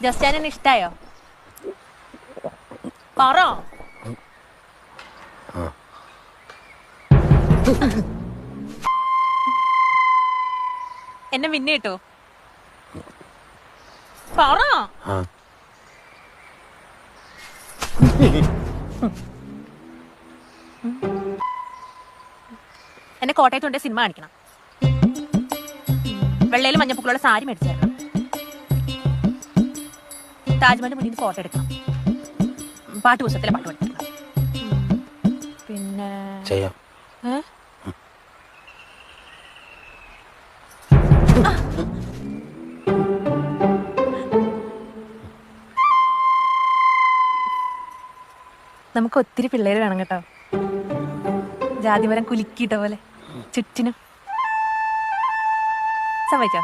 ജസ്റ്റാനെ ഇഷ്ടായോ? പറ. എന്നെ പിന്നെ കിട്ടോ? പറ. എന്നെ കോട്ടയത്ത് കൊണ്ട് സിനിമ കാണിക്കണം. വെള്ളയിലും മഞ്ഞപ്പൂക്കളുള്ള സാരി മേടിച്ചേരണം. താജ്മഹലിന്റെ മുന്നിൽ ഫോട്ടോ എടുക്കണം. പാട്ട് പുസ്തകത്തിലെ പാട്ട് പഠിക്കണം. പിന്നെ നമുക്ക് ഒത്തിരി പിള്ളേര് വേണം കേട്ടോ. ജാതിമരം കുലുക്കിയിട്ട പോലെ ചുറ്റിനും. സമ്മതിച്ചോ?